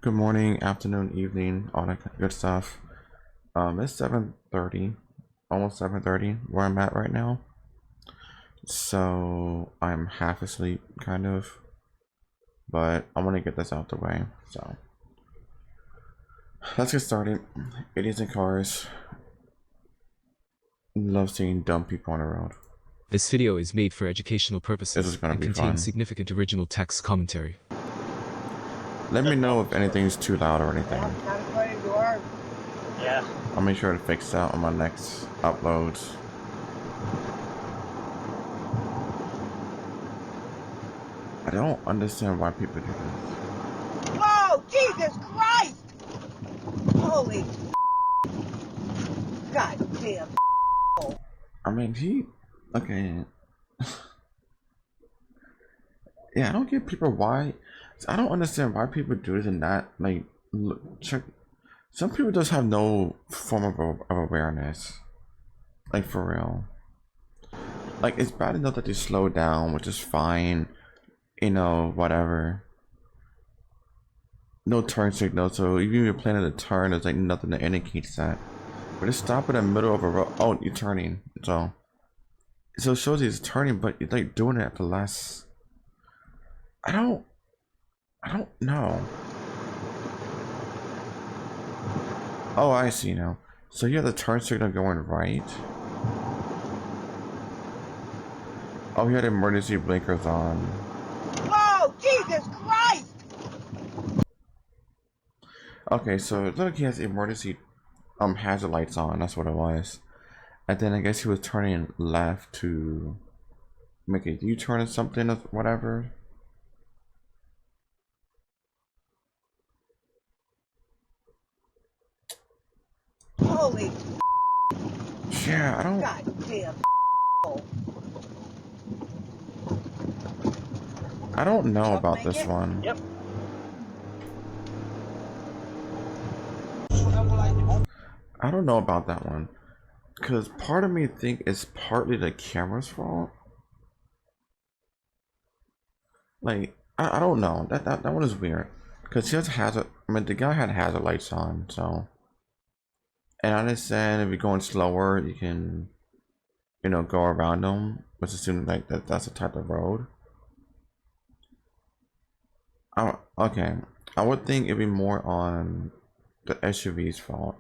Good morning, afternoon, evening, all that good stuff. It's 7:30, almost 7:30 where I'm at right now. So I'm half asleep, kind of, but I want to get this out the way. So let's get started. Idiots in cars. Love seeing dumb people on the road. This video is made for educational This purposes is gonna and be contains fun. significant original text commentary. Let me know if anything's too loud or anything. Yeah. I'll make sure to fix that on my next uploads. I don't understand why people do this. Oh, Jesus Christ! Holy God damn. I mean, okay. Yeah, I don't get people why. I don't understand why people do this and not like check. Some people just have no form of awareness, like for real. Like it's bad enough that they slow down, which is fine, whatever. No turn signal, so even if you're planning to turn, there's like nothing that indicates that. But just stop in the middle of a road. Oh, you're turning, so it shows you it's turning, but you're like doing it at the last. I don't know. Oh, I see now. So you have the turn signal going right. Oh, you had emergency blinkers on. Oh, Jesus Christ! Okay, so it looks like he has emergency hazard lights on. That's what it was. And then I guess he was turning left to make a U-turn or something or whatever. Holy Yeah, I don't. God damn. I don't know about this one. Yep. I don't know about that one, because part of me think it's partly the camera's fault. Like I don't know. That one is weird, because he has hazard. I mean, the guy had hazard lights on, so. And I understand if you're going slower, you can, go around them. Let's assume like that's the type of road. Oh, okay. I would think it'd be more on the SUV's fault.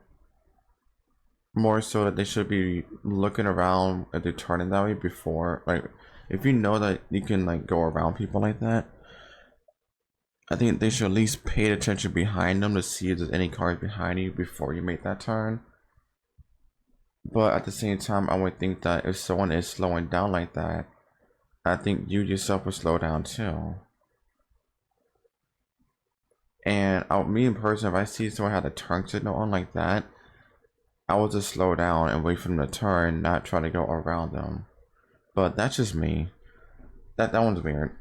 More so that they should be looking around if they're turning that way before, like, if you know that you can like go around people like that, I think they should at least pay attention behind them to see if there's any cars behind you before you make that turn. But at the same time, I would think that if someone is slowing down like that, I think you yourself would slow down too. And me in person, if I see someone have a turn signal on like that, I would just slow down and wait for them to turn, not try to go around them. But that's just me. That one's weird.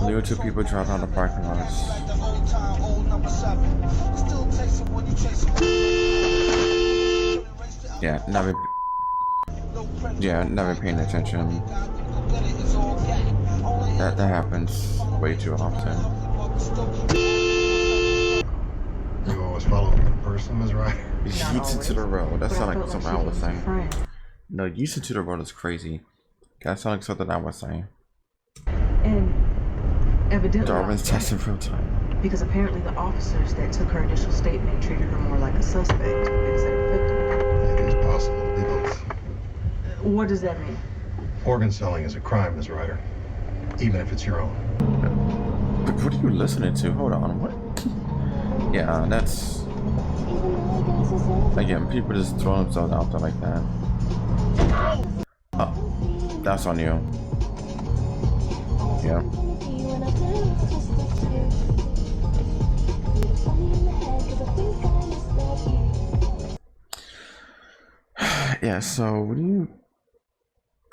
Leave two people driving on the parking lots. Yeah, never paying attention. That happens way too often. You always follow the person, is right? Yeets into the road. That sounds like something I was saying. No, yeets into the road is crazy. That sounds like something I was saying. And evidently, Darwin's test in real time. because apparently the officers that took her initial statement treated her more like a suspect instead of a victim. It is possible to be both. What does that mean? Organ selling is a crime, Ms. Ryder. Even if it's your own. But what are you listening to? Hold on, what? Yeah, that's... Again, people just throw themselves out there like that. Oh, that's on you. Yeah. Yeah, so when you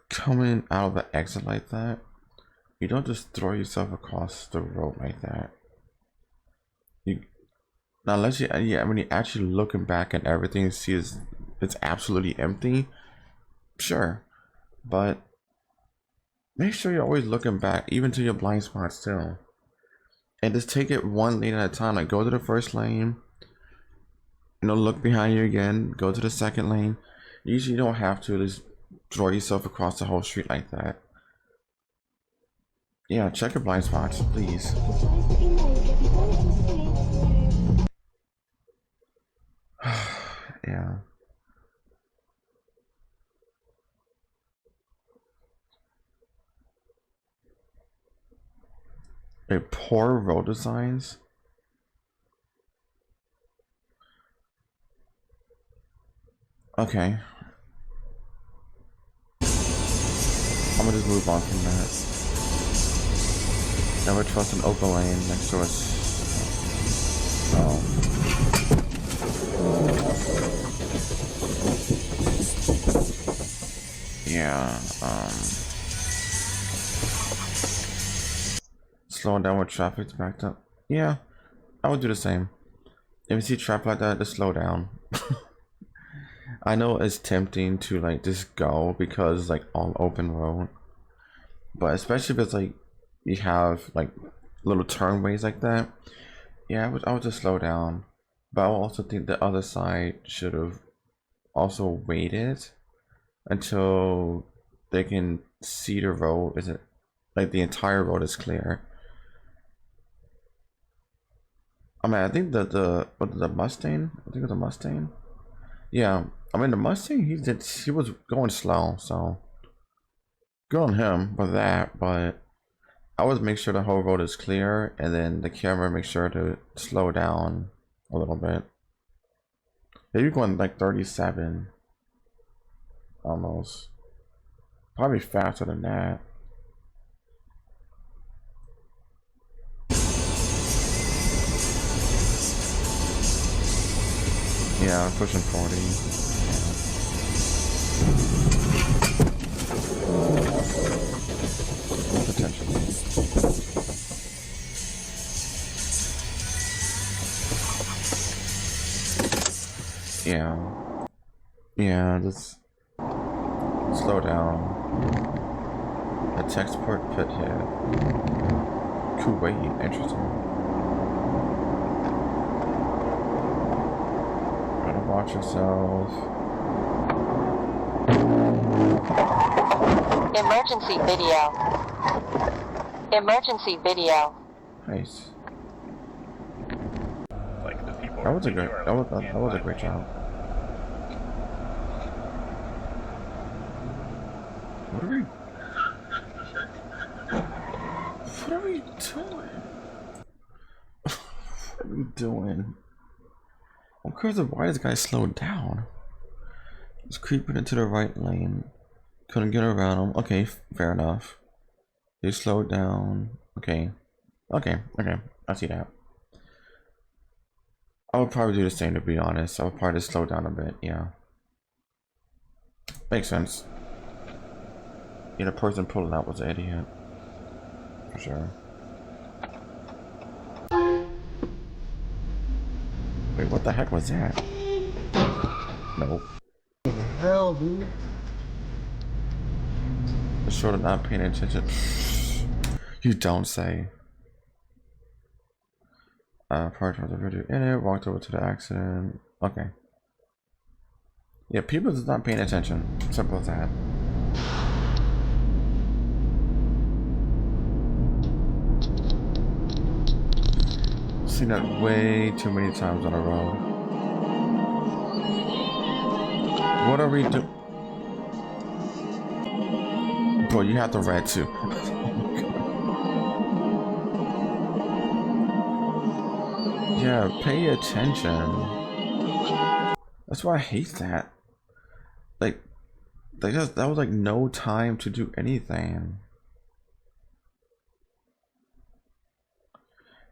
coming out of the exit like that, you don't just throw yourself across the road like that. Now, unless when you're actually looking back and everything, see it's absolutely empty. Sure, but Make sure you're always looking back, even to your blind spots too. And just take it one lane at a time. Like go to the first lane, you know, look behind you again, go to the second lane. Usually you don't have to just throw yourself across the whole street like that. Yeah, check your blind spots, please. Yeah. A poor road designs. Okay. I'm gonna just move on from that. Never trust an open lane next to us. Oh. Yeah, slowing down when traffic's backed up. Yeah, I would do the same. If you see traffic like that, just slow down. I know it's tempting to like just go because it's like all open road, but especially if it's like you have like little turnways like that, yeah, I would just slow down. But I also think the other side should have also waited until they can see the road. Is it like the entire road is clear? I mean, I think that the Mustang. I think it's a Mustang. Yeah, I mean the Mustang. He was going slow, so good on him for that. But I would make sure the whole road is clear, and then the camera make sure to slow down a little bit. Maybe going like 37, almost. Probably faster than that. Yeah, I'm pushing 40. Yeah. Potentially. Yeah. Yeah, just slow down. A textport pit hit. Kuwait, interesting. Gotta watch yourself. Emergency video. Emergency video. Nice. Like the people. That was a good. That was a great job. What are we? What are we doing? What are we doing? I'm curious of why this guy slowed down. He's creeping into the right lane. Couldn't get around him. Okay, fair enough. He slowed down. Okay. Okay. I see that. I would probably do the same, to be honest. I would probably just slow down a bit. Yeah. Makes sense. Yeah, the person pulling out was an idiot. For sure. Wait, what the heck was that? Nope. What the hell, dude? Short of not paying attention. You don't say. Parked on the video in it, walked over to the accident. Okay. Yeah, people just not paying attention. Simple as that. Seen that way too many times on the road. What are we doing? Bro, you have the red too. Yeah, pay attention. That's why I hate that. Like, that was like no time to do anything.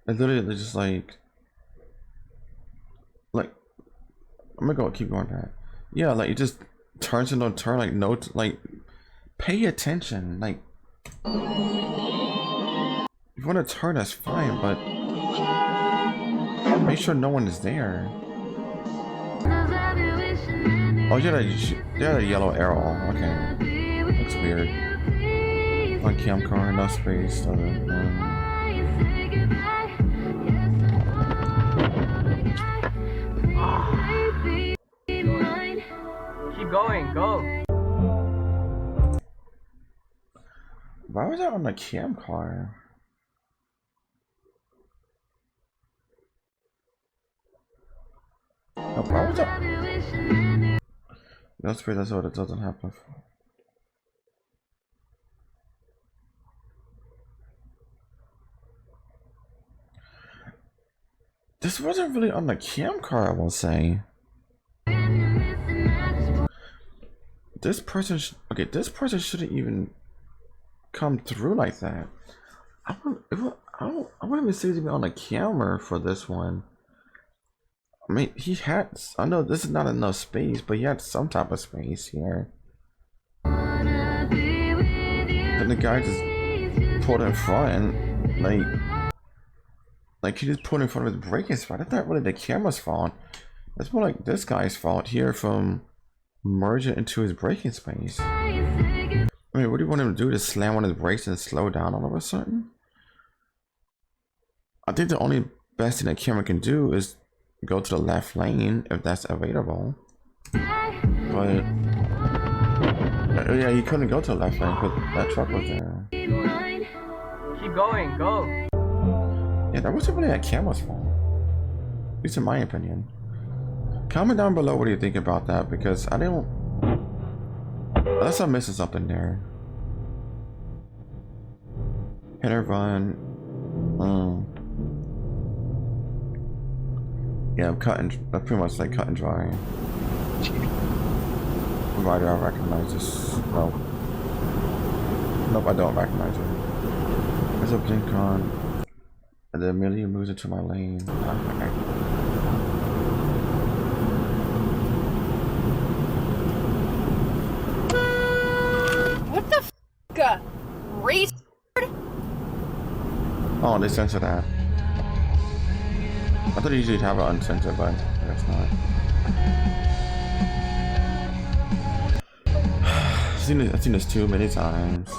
It literally just like I'm gonna keep going back. Yeah, like it just turns into a turn, like no, like pay attention. Like if you want to turn, that's fine, but make sure no one is there. Oh, yeah, a yellow arrow. Okay, looks weird. On cam car, no space. Keep going, go. Why was that on the cam car? No, why was that? No space, that's what it doesn't happen. This wasn't really on the cam car, I will say. This person, okay, this person shouldn't even come through like that. I wouldn't even say he's even on the camera for this one. I mean, he had, I know this is not enough space, but he had some type of space here. Then the guy just pulled in front, like he just pulled in front of his braking spot. That's not really the camera's fault. It's more like this guy's fault here from merging into his braking space. I mean, what do you want him to do? To slam on his brakes and slow down all of a sudden? I think the only best thing that camera can do is go to the left lane if that's available. But yeah, you couldn't go to the left lane because that truck was there. Keep going, go. Yeah, that wasn't really that camera's fault. At least in my opinion. Comment down below what do you think about that, because I don't, unless I'm missing something there. Hit or run. Yeah, I'm pretty much like cut and dry. Why do I recognize this? Nope. Nope, I don't recognize her. There's a blink on, and then Amelia moves into my lane. Okay. What the f***? Race? Oh, they censor that. I thought you usually have it uncensored, but I guess not. I've seen this too many times.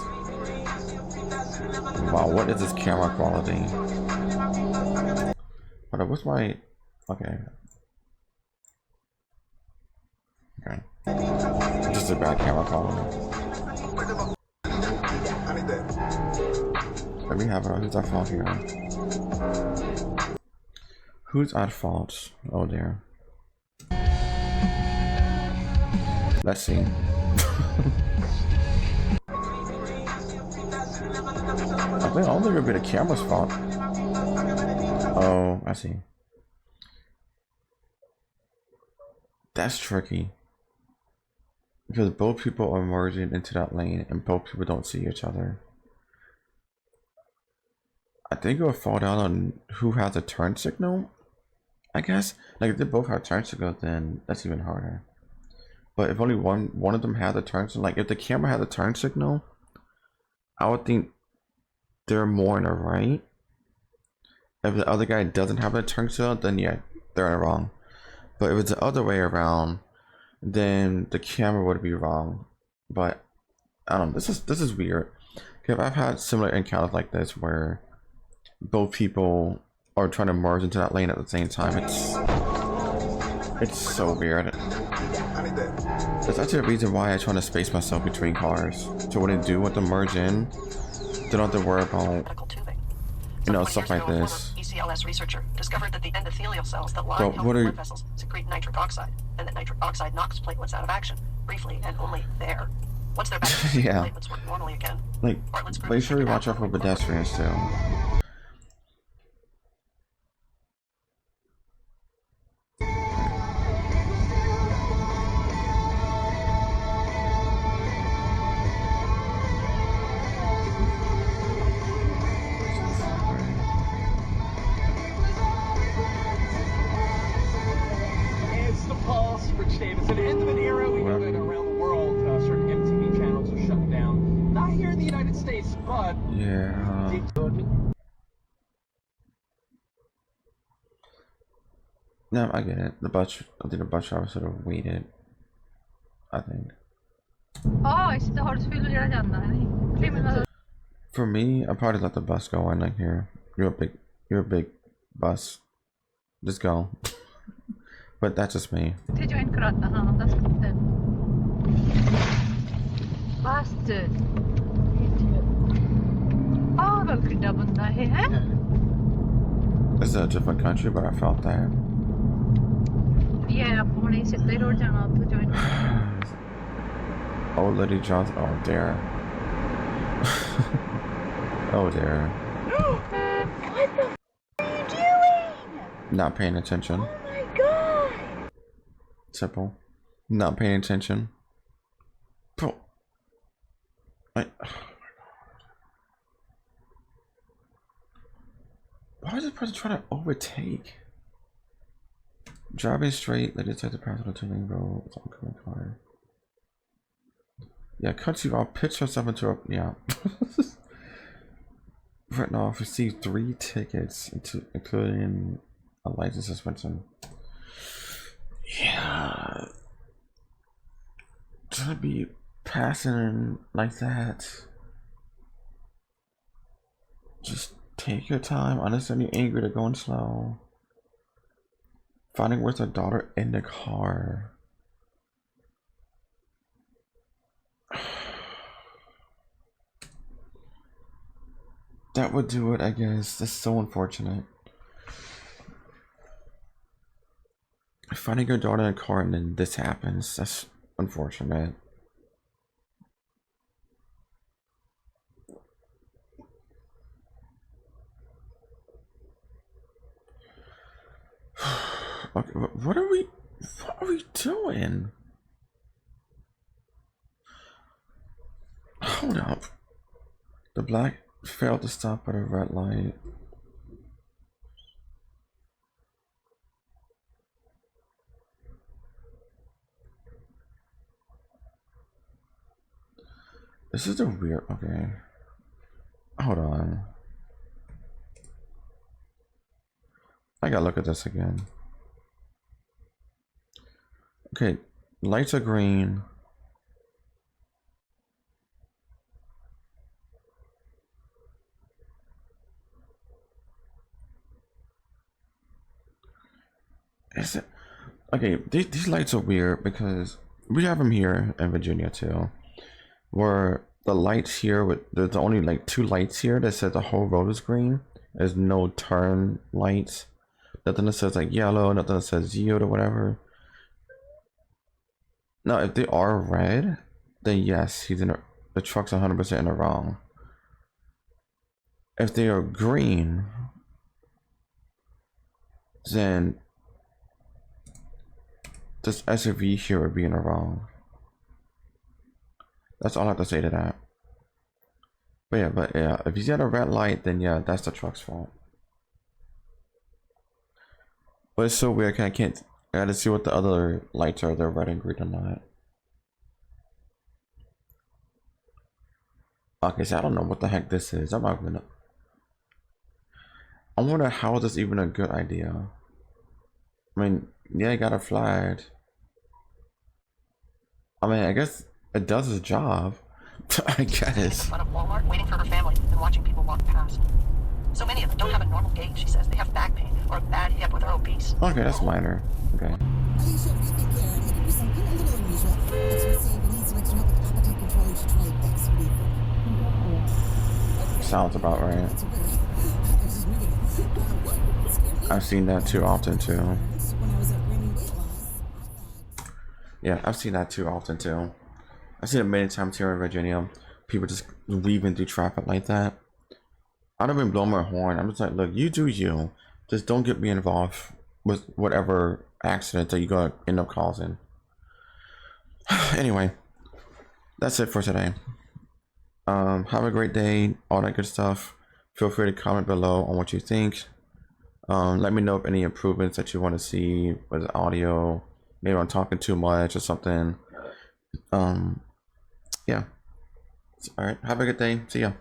Wow, what is this camera quality? Hold on, what's my... Okay. Okay. Just a bad camera quality. Let me have a... Who's at fault here? Who's at fault? Oh dear. Let's see. I don't think it'd be the camera's fault. Oh, I see. That's tricky. Because both people are merging into that lane and both people don't see each other. I think it will fall down on who has a turn signal, I guess. Like if they both have turn signal, then that's even harder. But if only one of them has a turn signal, like if the camera has a turn signal, I would think they're more in the right. If the other guy doesn't have a turn signal, then yeah, they're in the wrong. But if it's the other way around, then the camera would be wrong. But I don't know, this is weird. Okay, I've had similar encounters like this where both people are trying to merge into that lane at the same time. It's so weird. That's actually the reason why I try to space myself between cars. So when they do want to merge in, they don't have to worry about, you know, stuff like this. ECLS researcher discovered that the endothelial cells that line healthy blood vessels secrete nitric oxide, and that nitric oxide knocks platelets out of action, briefly and only there. Once they're back, yeah. Platelets work normally again. Like, make sure you watch out for pedestrians too. No, I get it. I think the bus driver should have waited. I think. Ja, just det. Har du så vill du göra det andra? For me, I'd probably let the bus go in like here. You're a big bus. Just go. But that's just me. मुझे join कराता हाँ 10 minute bastard पागल किड्डा बंदा है हैं This is a different country, but I felt that. Yeah, आप होने से ते रोड जाना तो join Old Lady Johnson. Oh dear. Oh dear. What the f are you doing? Not paying attention. Oh my god! Simple. Not paying attention. Oh. Oh my god. Why is this person trying to overtake? Driving straight, let it take the path of the two-lane road. It's oncoming car. Yeah, cuts you off, pitch yourself into a yeah. Written off, received 3 tickets, including a license suspension. Yeah, to be passing like that. Just take your time. Understand you're angry. They're going slow. Finding where's her daughter in the car. That would do it, I guess. That's so unfortunate. Finding your daughter in a car and then this happens. That's unfortunate. Okay, what are we doing? Hold up. The black failed to stop at a red light. This is a weird, okay. Hold on. I gotta look at this again. Okay, lights are green. Is it? Okay, these lights are weird because we have them here in Virginia too, where the lights here there's only like 2 lights here that says the whole road is green. There's no turn lights, nothing that says like yellow, nothing that says yield or whatever. Now, if they are red, then yes, the truck's 100% in the wrong. If they are green, then this SUV here would be in the wrong. That's all I have to say to that. But yeah, if he's got a red light, then yeah, that's the truck's fault. But it's so weird, I gotta see what the other lights are, they're red and green or not. Okay, so I don't know what the heck this is. I'm not gonna. I wonder how is this even a good idea? I mean, yeah, I got it flagged. I mean, I guess it does its job. I guess. In front of Walmart, waiting for her family and watching people walk past. So many of them don't have a normal gait, she says. They have back pain or a bad hip or they're obese. Okay, that's minor. Okay. Alicia, what do you think, Karen? It could be something a little unusual. Experts say if you need some extra help with appetite control, you should try X Leaf. Sounds about right. I've seen that too often too. Yeah, I've seen that too often too. I've seen it many times here in Virginia. People just weaving through traffic like that. I don't even blow my horn. I'm just like, look, you do you. Just don't get me involved with whatever accident that you're gonna end up causing. Anyway, that's it for today. Have a great day, all that good stuff. Feel free to comment below on what you think. Let me know if any improvements that you want to see with audio. Maybe I'm talking too much or something. Yeah. All right. Have a good day. See ya.